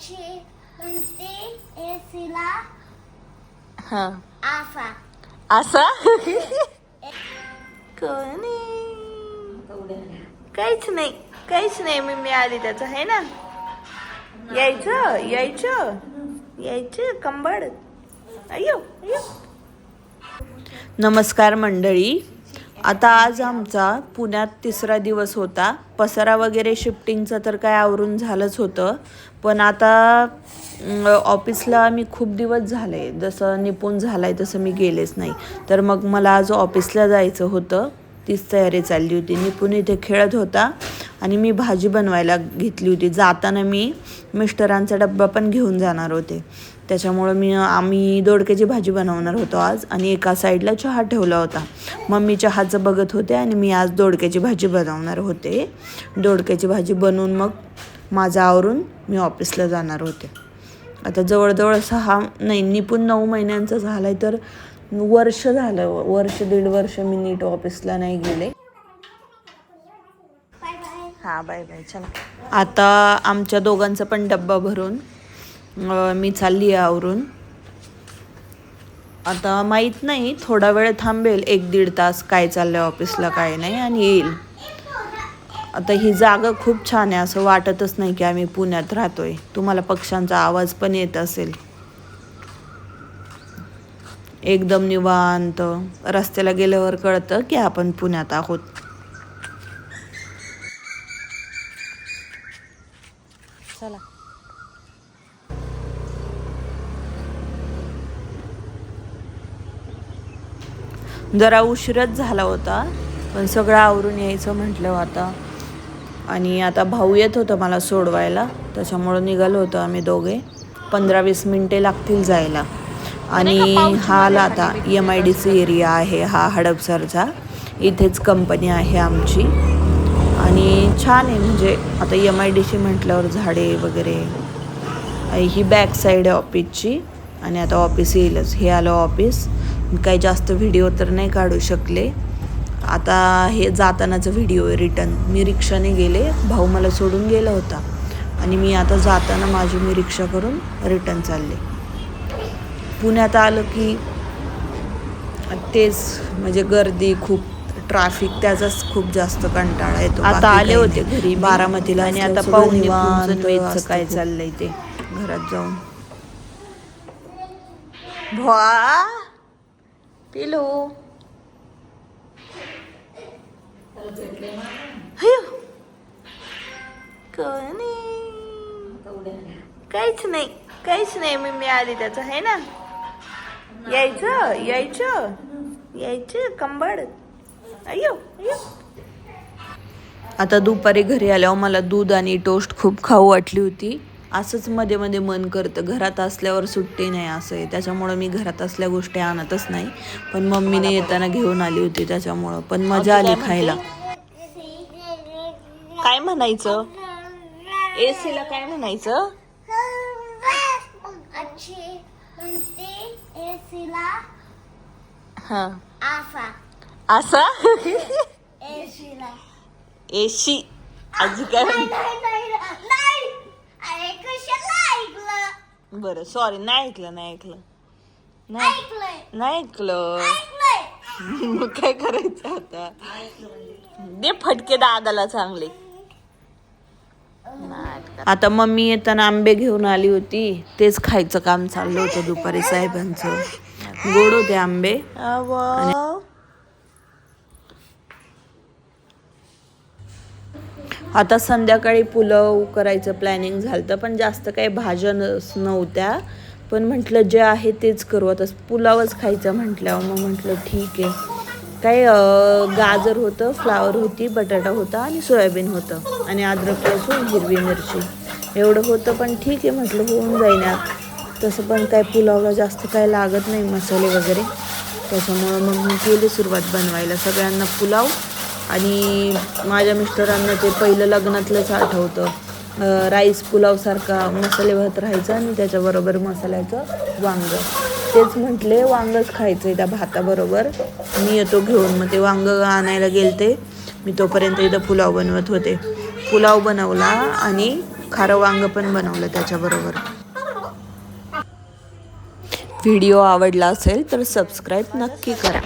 आजी म्हणते एसीला हा आसा असा कोणी काहीच नाही काहीच नाही. मी आली त्याचं आहे ना. यायचं कंबड. अयो अयो. नमस्कार मंडळी. आता आज आमचा पुण्यात तिसरा दिवस होता. पसारा वगैरे शिफ्टिंगचं तर काय आवरून झालंच होतं, पण आता ऑफिसला मी खूप दिवस झाले जसं निपुण झालाय तसं मी गेलेच नाही. तर मग मला आज ऑफिसला जायचं होतं, तीच तयारी चालली होती. निपुण इथे खेळत होता आणि मी भाजी बनवायला घेतली होती. जाताना मी मिस्टरांचा डब्बा पण घेऊन जाणार होते, त्याच्यामुळं आम्ही दोडक्याची भाजी बनवणार होतो आज. आणि एका साईडला चहा ठेवला होता. मम्मी चहाचं बघत होते आणि मी आज दोडक्याची भाजी बनवणार होते. दोडक्याची भाजी बनवून मग माझं आवरून मी ऑफिसला जाणार होते. आता जवळजवळ निपुण 9 महिन्यांचा झाला आहे, तर वर्ष झालं, दीड वर्ष मी नीट ऑफिसला नाही गेले. हा बाय बाय. चला आता आमच्या दोघांचा पण डब्बा भरून मी चालली आहे आवरून. आता माहीत नाही, थोडा वेळ थांबेल, 1-1.5 तास काय चाललंय ऑफिसला काय नाही, आणि येईल. आता ही जागा खूप छान आहे, असं वाटतच नाही की आम्ही पुण्यात राहतोय. तुम्हाला पक्ष्यांचा आवाज पण येत असेल. एकदम निवांत, रस्त्याला गेल्यावर कळतं की आपण पुण्यात आहोत. चला जरा उशीरच झाला होता, पण सगळं आवरून यायचं म्हटलं आता. आणि आता भाऊ येत होतं मला सोडवायला, त्याच्यामुळं निघालो होतो आम्ही दोघे. 15-20 मिनटे लागतील जायला. आणि हा आला आता MIDC एरिया आहे हा हडपसरचा. इथेच कंपनी आहे आमची आणि छान आहे. म्हणजे आता MIDC म्हटल्यावर झाडे वगैरे. ही बॅक साईड आहे ऑफिसची आणि आता ऑफिस येईलच. हे आलं ऑफिस. काही जास्त व्हिडिओ तर नाही काढू शकले. आता हे जातानाचा व्हिडिओ आहे रिटर्न. मी रिक्षाने गेले, भाऊ मला सोडून गेला होता आणि मी आता जाताना मी रिक्षा करून रिटर्न चालले. पुण्यात आलं की तेच म्हणजे गर्दी खूप, ट्रॅफिक, त्याचाच खूप जास्त कंटाळा येतो. आता आले होते घरी बारामतीला आणि आता पाहून निवांत काय चाललंय ते घरात जाऊन. भवा पिलो काहीच नाही. मी आली त्याचं आहे ना. यायचं कंबड. अयो अयो. आता दुपारी घरी आल्यावर मला दूध आणि टोस्ट खूप खाऊ वाटली होती. असंच मध्ये मध्ये मन करतं. घरात असल्यावर सुट्टी नाही असं आहे, त्याच्यामुळं मी घरात असल्या गोष्टी आणतच नाही. पण मम्मीने येताना घेऊन आली होती, त्याच्यामुळं पण मजा आली खायला. काय म्हणायचं एसीला? काय म्हणायचं? आजी म्हणते एसीला हा आसा असा एसीला एशी. आजी काय अरे कशाला ऐकलं? बरं सॉरी, नाही ऐकलं. मग काय करायचं आता? दे फटके दादाला चांगले. आता मम्मी येताना आंबे घेऊन आली होती, तेच खायचं काम चाललं होतं दुपारी साहेबांचं. गोड होते आंबे. आता संध्याकाळी पुलाव करायचं प्लॅनिंग झालं, पण जास्त काही भाज्या नव्हत्या. पण म्हटलं जे आहे तेच करू. आता पुलावच खायचं म्हटल्यावर मग म्हटलं ठीक आहे. काय गाजर होतं, फ्लावर होती, बटाटा होता आणि सोयाबीन होतं आणि अद्रक लसूण हिरवी मिरची एवढं होतं. पण ठीक आहे म्हटलं होऊन जाईना. तसं पण काय पुलावला जास्त काय लागत नाही मसाले वगैरे, त्याच्यामुळं मग मी केली सुरुवात बनवायला सगळ्यांना पुलाव. आणि माझ्या मिस्टरांना ते पहिलं लग्नातलंच आठवतं. राईस पुलावसारखा मसाले भात राहायचा आणि त्याच्याबरोबर मसाल्याचं वांग. तेच म्हटले वांगच खायचं आहे त्या भाताबरोबर. मी येतो घेऊन. मग ते वांग आणायला गेलते मी, तोपर्यंत इथं पुलाव बनवत होते. पुलाव बनवला आणि खारं वांग पण बनवलं त्याच्याबरोबर. व्हिडिओ आवडला असेल तर सबस्क्राईब नक्की करा.